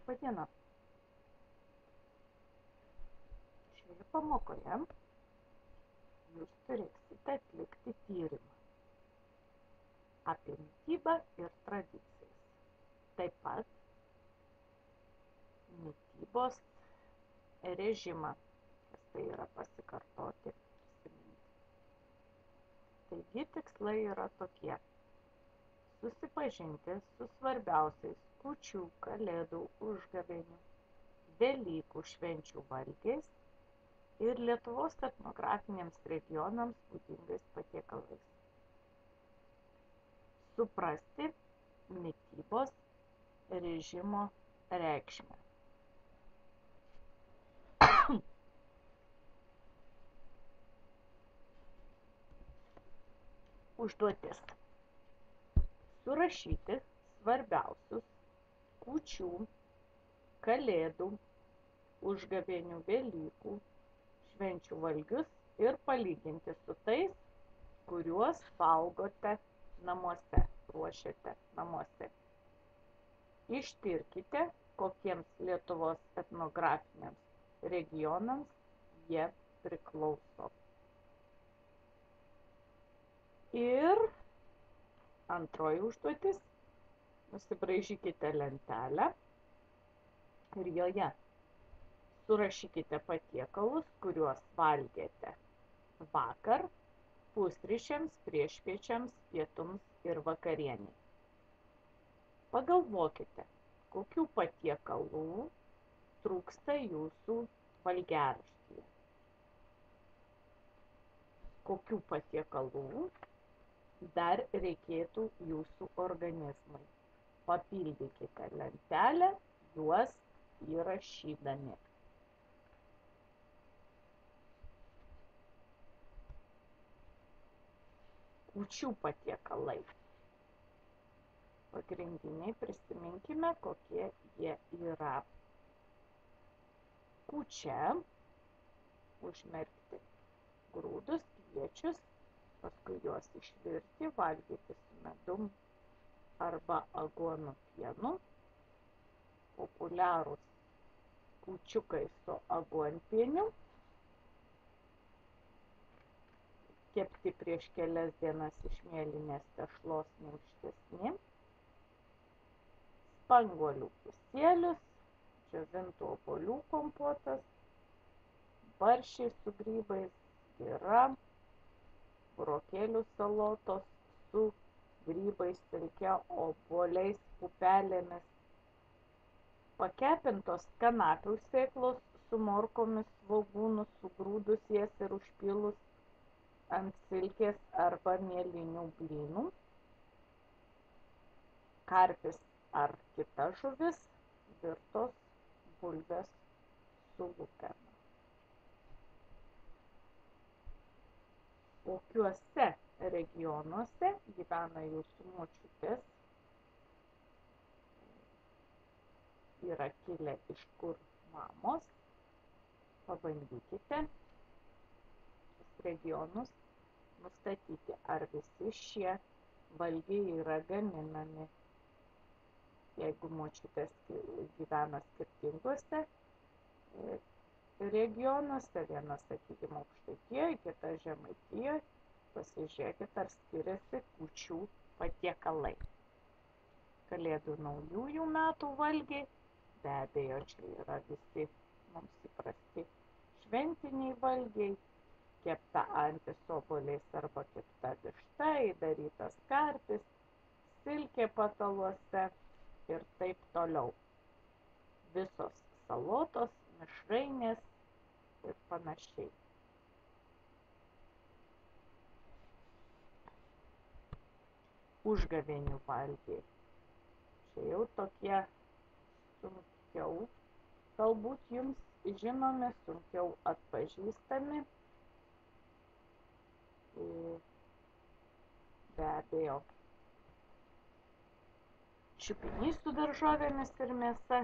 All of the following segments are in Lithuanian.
Labadiena. Šioje pamokoje jūs turėsite atlikti tyrimą apie mitybą ir tradicijas. Taip pat mitybos režimą, kas tai yra pasikartoti ir prisiminti. Taigi tikslai yra tokie: susipažinti su svarbiausiais kūčių, kalėdų, užgavėnių, Velykų švenčių valgiais ir Lietuvos etnografiniams regionams būdingais patiekalais. Suprasti mitybos režimo reikšmę. Užduotis: surašyti svarbiausius kūčių, kalėdų, užgavėnių, Velykų švenčių valgius ir palyginti su tais, kuriuos valgote namuose, ruošiate namuose. Ištirkite, kokiems Lietuvos etnografiniams regionams jie priklauso. Ir antroji užduotis: nusibraižykite lentelę ir joje surašykite patiekalus, kuriuos valgėte vakar, pusryčiams, priešpiečiams, pietums ir vakarienei. Pagalvokite, kokių patiekalų trūksta jūsų valgiaraštyje. Kokių patiekalų dar reikėtų jūsų organizmui. Papildykite lentelę, juos įrašydami. Kūčių patiekalai. Pagrindiniai prisiminkime, kokie jie yra. Kūčia: užmerkti grūdus, kviečius, paskui juos išvirti, valgyti su medum arba aguonų pienu. Populiarūs kūčiukai su aguonpieniu, kepti prieš kelias dienas iš mielinės tešlos, minkštesni. Spanguolių kisielius, džiovintų obuolių kompotas, barščiai su grybais, gira, burokėlių salotos su grybais, silke, obuoliais, pupelėmis, pakepintos kanapių sėklos su morkomis, svogūnų, sugrūdus jas ir užpilus ant silkės arba mielinių blynų, karpis ar kita žuvis, virtos bulvės su lupena. Kokiuose regionuose gyvena jūsų močiutės, yra kilę iš kur mamos, pabandykite regionus nustatyti, ar visi šie valgiai yra gaminami. Jeigu močiutės gyvena skirtinguose regionuose, viena, sakykime, Aukštaitijoje, kita Žemaitijoje, pasižiūrėkit, ar skiriasi kūčių patiekalai. Kalėdų naujųjų metų valgiai, be abejo, čia yra visi mums įprasti šventiniai valgiai, kepta antis obuoliais arba kepta višta, įdarytas karpis, silkė pataluose ir taip toliau. Visos salotos, mišrainės ir panašiai. Užgavėnių valgiai. Čia jau tokie sunkiau, galbūt jums žinomi, sunkiau atpažįstami. Be abejo, čiupinys su daržovėmis ir mėsa,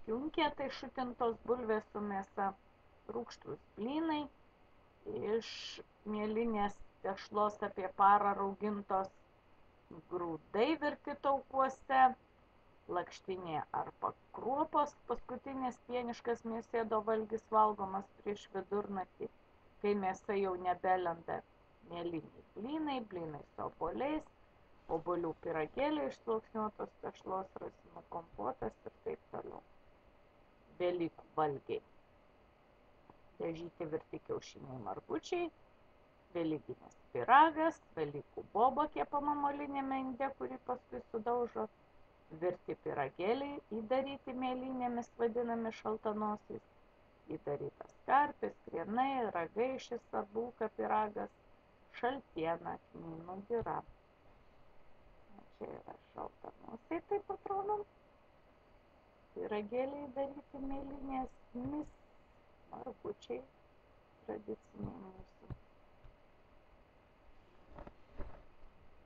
kiunkėtai šutintos bulvės su mėsa, rūgštūs blynai iš mielinės tešlos apie parą raugintos, grūdai virti taukuose, lakštinė arba kruopos. Paskutinis pieniškas mėsėdo valgis valgomas prieš vidurnaktį, kai mėsa jau nebelenda. Mėlyniai blynai, blynai su obuoliais, obuolių pyragėliai iš sluoksniuotos tešlos, razinų kompotas ir taip toliau. Velykų valgiai. Dažyti virti kiaušiniai margučiai, velykinis pyragas, velykų boba kepama molinėme inde, kurį paskui sudaužo, virti pyragėliai, įdaryti mėlynėmis vadinami šaltanosiais, įdarytas karpis, krienai, ragaišis, sabūka pyragas, šaltiena, kmynų gira. Čia yra šaltanosiai, taip atrodo. Pyragėliai daryti mėlynėmis, margučiai tradiciniai mūsų.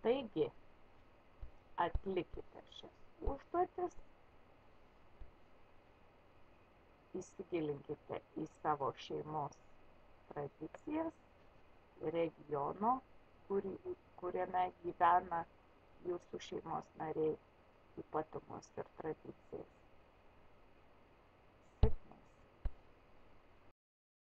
Taigi, atlikite šias užduotis, įsigilinkite į savo šeimos tradicijas, regiono, kuriame gyvena jūsų šeimos nariai, ypatumus ir tradicijas.